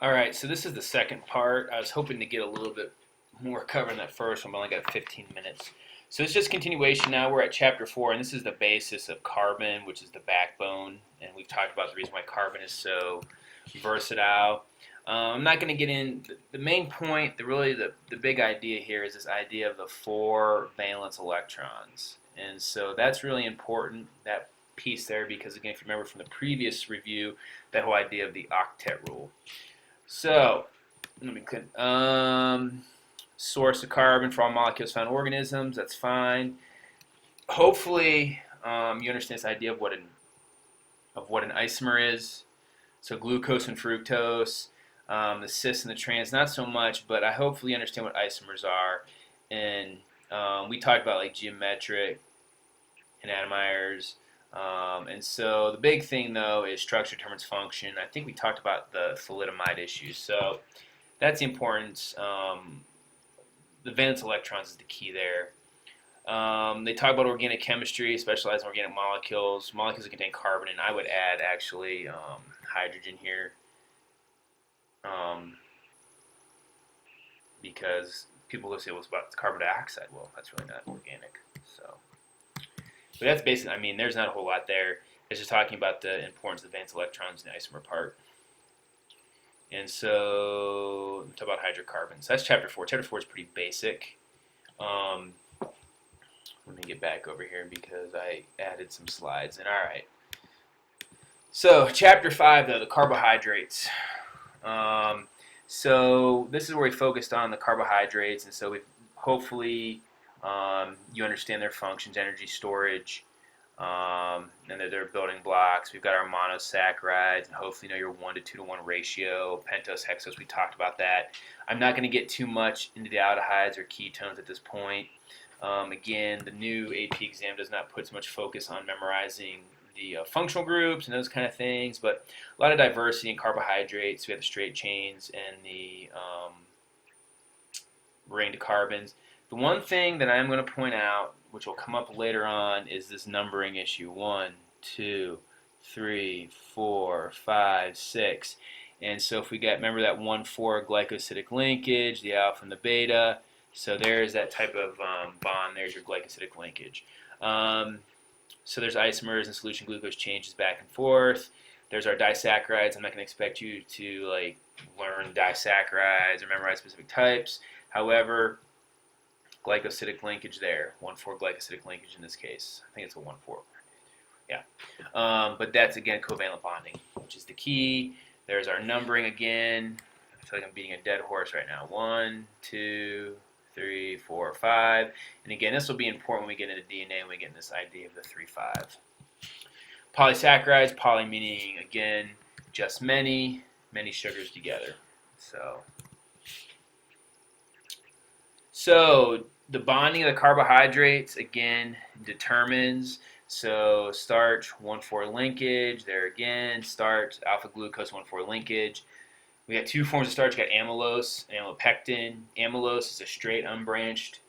All right, so this is the second part. I was hoping to get a little bit more covered in that first one, but I only got 15 minutes. So it's just continuation now. We're at chapter 4, and this is the basis of carbon, which is the backbone. And we've talked about the reason why carbon is so versatile. I'm not going to get in. The main point, the big idea here is this idea of the 4 valence electrons. And so that's really important, that piece there, because again, if you remember from the previous review, that whole idea of the octet rule. So, let me click. Source of carbon for all molecules found in organisms. That's fine. Hopefully, you understand this idea of what an isomer is. So, glucose and fructose, the cis and the trans, not so much, but I hopefully understand what isomers are. And we talked about like geometric atomers. And so the big thing, though, is structure determines function. I think we talked about the thalidomide issues. So that's the importance. The valence electrons is the key there. They talk about organic chemistry, specialized in organic molecules. Molecules that contain carbon, and I would add, actually, hydrogen here. Because people will say, well, it's about carbon dioxide. Well, that's really not organic. So. But that's basically, I mean, there's not a whole lot there. It's just talking about the importance of the valence electrons in the isomer part. And so, talk about hydrocarbons. That's chapter 4. Chapter 4 is pretty basic. Let me get back over here because I added some slides in. All right. So, chapter 5, though, the carbohydrates. So, this is where we focused on the carbohydrates, and so we've hopefully you understand their functions, energy storage, and that they're building blocks. We've got our monosaccharides, and hopefully you know your 1 to 2 to 1 ratio, pentose, hexose, we talked about that. I'm not going to get too much into the aldehydes or ketones at this point. Again, the new AP exam does not put so much focus on memorizing the functional groups and those kind of things, but a lot of diversity in carbohydrates. We have the straight chains and the ringed carbons. The one thing that I'm going to point out, which will come up later on, is this numbering issue. 1, 2, 3, 4, 5, 6. And so if we get, remember that 1,4 glycosidic linkage, the alpha and the beta. So there's that type of bond. There's your glycosidic linkage. So there's isomers and solution glucose changes back and forth. There's our disaccharides. I'm not going to expect you to like learn disaccharides or memorize specific types. However, glycosidic linkage there, 1,4 glycosidic linkage in this case. I think it's a 1,4. Yeah. But that's, again, covalent bonding, which is the key. There's our numbering again. I feel like I'm beating a dead horse right now. 1, 2, 3, 4, 5. And again, this will be important when we get into DNA and we get into this idea of the 3, 5. Polysaccharides, poly meaning, again, just many sugars together. So the bonding of the carbohydrates, again, determines, so starch, 1,4 linkage, there again, starch, alpha glucose, 1,4 linkage. We got 2 forms of starch. We got amylose and amylopectin. Amylose is a straight unbranched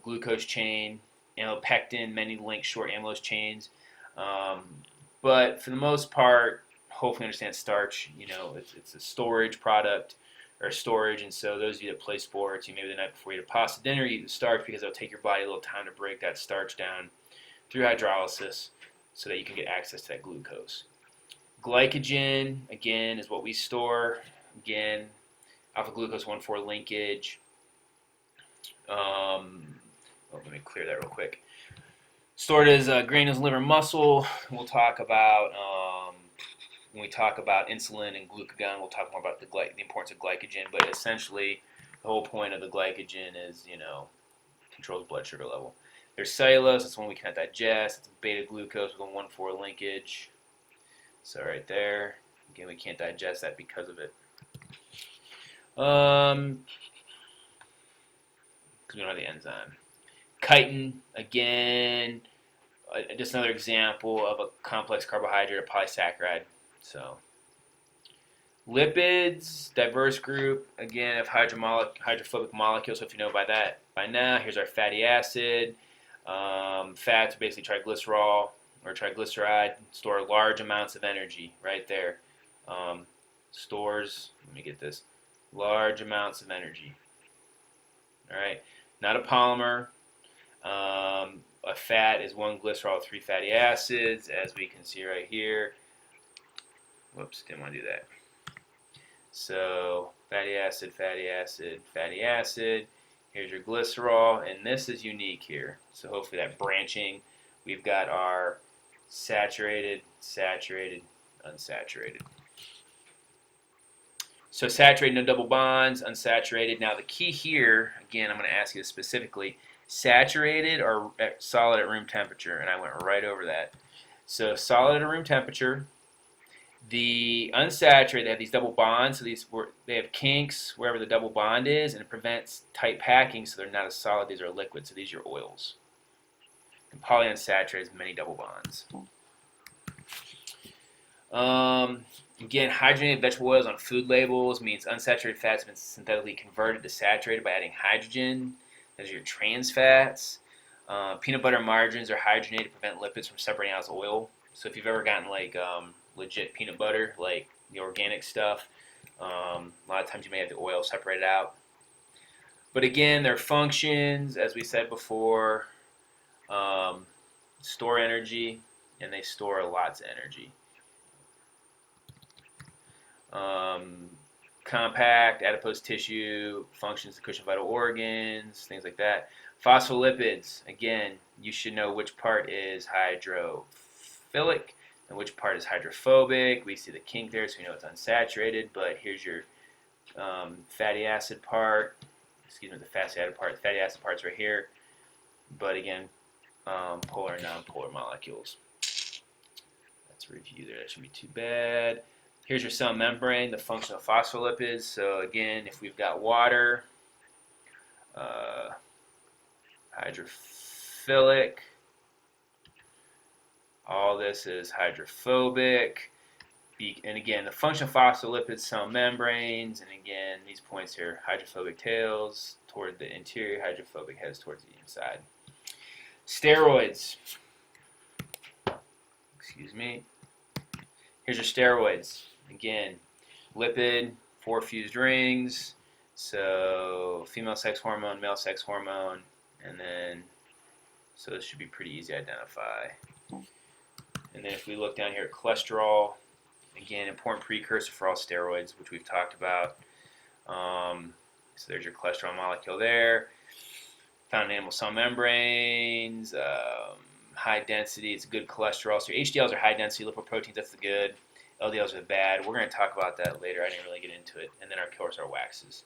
glucose chain. Amylopectin, many linked short amylose chains. But for the most part, hopefully understand starch, you know, it's a storage product or storage, and so those of you that play sports, maybe the night before you eat a pasta dinner, you eat the starch because it'll take your body a little time to break that starch down through hydrolysis so that you can get access to that glucose. Glycogen, again, is what we store. Again, alpha glucose 1,4 linkage. Let me clear that real quick. Stored as granules, liver, muscle. We'll talk about when we talk about insulin and glucagon. We'll talk more about the importance of glycogen. But essentially, the whole point of the glycogen is, you know, controls blood sugar level. There's cellulose. That's one we cannot digest. It's beta glucose with a 1,4 linkage. So right there, again, we can't digest that because of it. Because we don't have the enzyme. Chitin, again, just another example of a complex carbohydrate or polysaccharide. So, lipids, diverse group, again, of hydrophobic molecules. So if you know by now, here's our fatty acid. Fats are basically triglycerol or triglyceride, store large amounts of energy right there. stores, let me get this, large amounts of energy. All right, not a polymer. A fat is one glycerol with 3 fatty acids, as we can see right here. Whoops, didn't want to do that. So fatty acid, fatty acid, fatty acid. Here's your glycerol, and this is unique here. So hopefully that branching, we've got our saturated, saturated, unsaturated. So saturated, no double bonds, unsaturated. Now the key here, again, I'm going to ask you specifically, saturated or solid at room temperature, and I went right over that. So solid at room temperature. The unsaturated, they have these double bonds, so they have kinks wherever the double bond is, and it prevents tight packing, so they're not as solid. These are liquid, so these are your oils. And polyunsaturated has many double bonds. Again, hydrogenated vegetable oils on food labels means unsaturated fats have been synthetically converted to saturated by adding hydrogen. Those are your trans fats. Peanut butter margarines are hydrogenated to prevent lipids from separating out as oil. So if you've ever gotten like legit peanut butter, like the organic stuff, a lot of times you may have the oil separated out. But again, their functions, as we said before, store energy, and they store lots of energy. Compact, adipose tissue, functions to cushion vital organs, things like that. Phospholipids, again, you should know which part is hydrophilic and which part is hydrophobic. We see the kink there, so we know it's unsaturated, but here's your fatty acid part. Excuse me, the fatty acid part. The fatty acid part's right here. But again, polar and nonpolar molecules. That's a review there. That shouldn't be too bad. Here's your cell membrane, the function of phospholipids. So again, if we've got water, hydrophilic, all this is hydrophobic. And again, the function of phospholipids, cell membranes, and again, these points here, hydrophobic tails toward the interior, hydrophobic heads towards the inside. Steroids. Excuse me. Here's your steroids. Again, lipid, 4 fused rings, so female sex hormone, male sex hormone, and then, so this should be pretty easy to identify. And then if we look down here at cholesterol, again, important precursor for all steroids, which we've talked about. So there's your cholesterol molecule there. Found in animal cell membranes, high density, it's good cholesterol. So your HDLs are high density lipoproteins, that's the good. LDLs are the bad. We're going to talk about that later. I didn't really get into it. And then, of course, our waxes.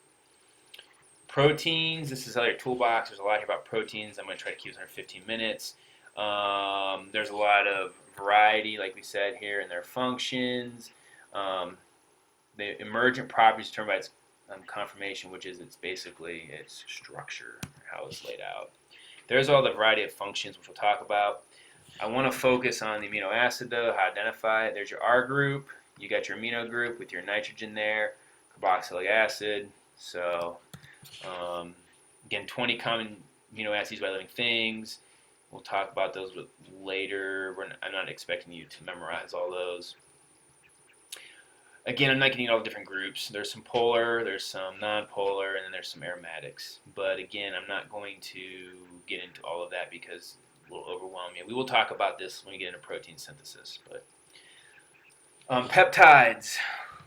Proteins, this is our toolbox. There's a lot here about proteins. I'm going to try to keep this under 15 minutes. There's a lot of variety, like we said here, in their functions. The emergent properties determined by its conformation, which is basically its structure, how it's laid out. There's all the variety of functions, which we'll talk about. I want to focus on the amino acid, though, how to identify it. There's your R group. You got your amino group with your nitrogen there, carboxylic acid. So, again, 20 common amino acids by living things. We'll talk about those later. I'm not expecting you to memorize all those. Again, I'm not getting all the different groups. There's some polar, there's some non-polar, and then there's some aromatics. But again, I'm not going to get into all of that because it will overwhelm you. We will talk about this when we get into protein synthesis. But peptides,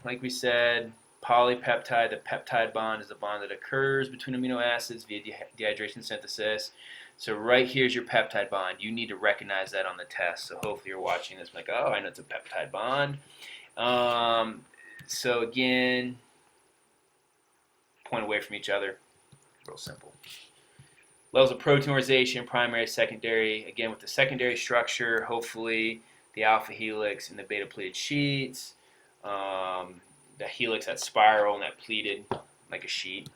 like we said, polypeptide, the peptide bond is a bond that occurs between amino acids via dehydration synthesis. So right here's your peptide bond. You need to recognize that on the test. So hopefully you're watching this like, oh, I know it's a peptide bond. So again, point away from each other. Real simple. Levels of proteinurization, primary, secondary. Again, with the secondary structure, hopefully the alpha helix and the beta pleated sheets. The helix, that spiral, and that pleated like a sheet.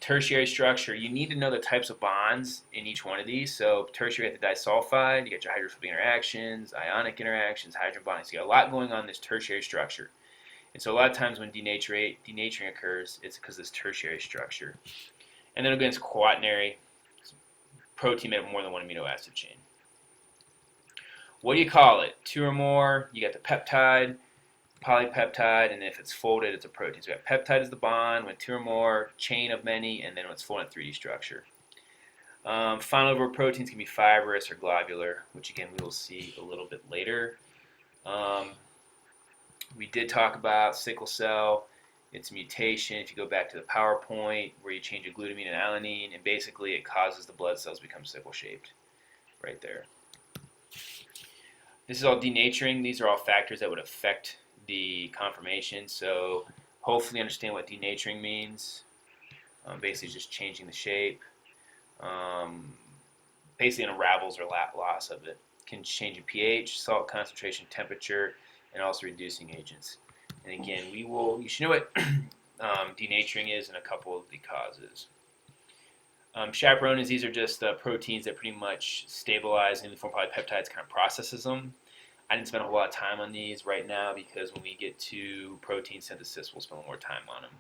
Tertiary structure, you need to know the types of bonds in each one of these. So tertiary, you got the disulfide, you got your hydrophobic interactions, ionic interactions, hydrogen bonding. So you got a lot going on in this tertiary structure. And so a lot of times when denaturing occurs, it's because of this tertiary structure. And then again, it's quaternary. It's protein made of more than one amino acid chain. What do you call it? 2 or more, you got the peptide. polypeptide, and if it's folded, it's a protein. So we have peptide as the bond, when 2 or more, chain of many, and then when it's folded, 3D structure. Final over proteins can be fibrous or globular, which again we will see a little bit later. We did talk about sickle cell. It's mutation. If you go back to the PowerPoint where you change a glutamine and alanine, and basically it causes the blood cells to become sickle-shaped right there. This is all denaturing. These are all factors that would affect the conformation. So hopefully understand what denaturing means. Basically just changing the shape. Basically unravels or loss of it. Can change your pH, salt concentration, temperature, and also reducing agents. And again, you should know what denaturing is and a couple of the causes. Chaperones, these are just proteins that pretty much stabilize in the form of polypeptides, kind of processes them. I didn't spend a whole lot of time on these right now because when we get to protein synthesis, we'll spend more time on them.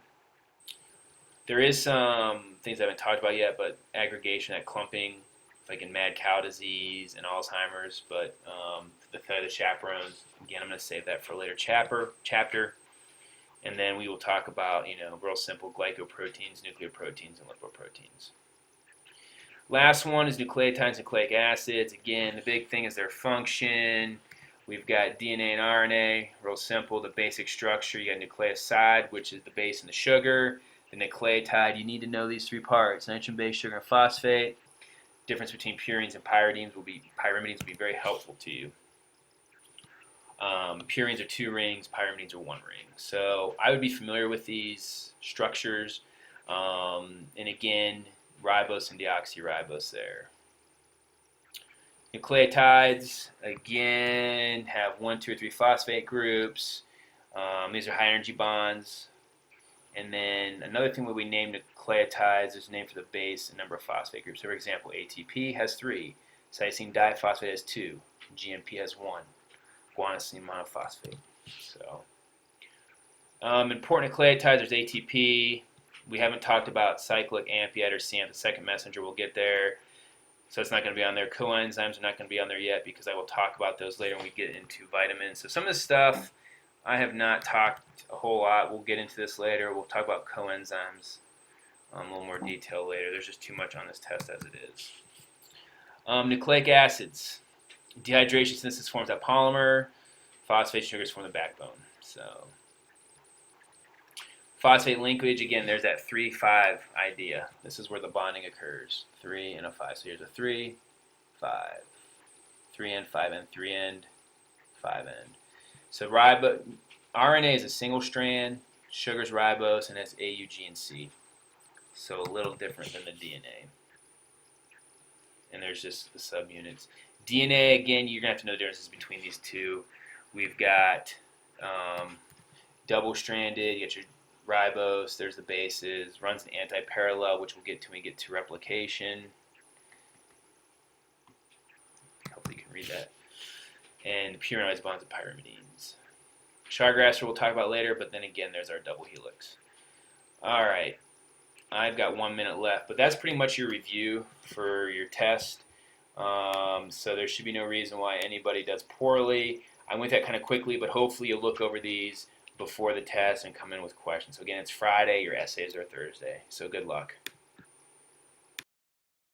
There is some things I haven't talked about yet, but aggregation, that clumping, like in mad cow disease and Alzheimer's, but the chaperones, again, I'm going to save that for a later chapter. And then we will talk about, real simple glycoproteins, nucleoproteins, and lipoproteins. Last one is nucleotides, nucleic acids. Again, the big thing is their function. We've got DNA and RNA, real simple, the basic structure. You got nucleoside, which is the base and the sugar. The nucleotide, you need to know these 3 parts, nitrogen base, sugar, and phosphate. Difference between purines and pyrimidines will be very helpful to you. Purines are 2 rings, pyrimidines are 1 ring. So I would be familiar with these structures. And again, ribose and deoxyribose there. Nucleotides, again, have 1, 2, or 3 phosphate groups. These are high energy bonds. And then another thing when we name nucleotides is a name for the base and number of phosphate groups. So for example, ATP has 3, cytosine diphosphate has 2, GMP has 1, guanosine monophosphate. So important nucleotides, there's ATP. We haven't talked about cyclic AMP yet, or CAMP, the second messenger. We'll get there. So it's not going to be on there. Coenzymes are not going to be on there yet because I will talk about those later when we get into vitamins. So some of this stuff I have not talked a whole lot. We'll get into this later. We'll talk about coenzymes in a little more detail later. There's just too much on this test as it is. Nucleic acids. Dehydration synthesis forms that polymer. Phosphate sugars form the backbone. So phosphate linkage, again, there's that 3-5 idea. This is where the bonding occurs. 3 and a 5. So here's a 3, 5. 3 end, 5 end, 3 end, 5 end. So RNA is a single strand, sugar's ribose, and has A, U, G, and C. So a little different than the DNA. And there's just the subunits. DNA, again, you're going to have to know the differences between these two. We've got double-stranded, you got your ribose, there's the bases, runs an anti-parallel, which we'll get to when we get to replication. Hopefully you can read that. And purines bonds of pyrimidines. Chargrasser we'll talk about later, but then again, there's our double helix. All right, I've got 1 minute left, but that's pretty much your review for your test. So there should be no reason why anybody does poorly. I went that kind of quickly, but hopefully you'll look over these before the test and come in with questions. So again, it's Friday, your essays are Thursday, so good luck.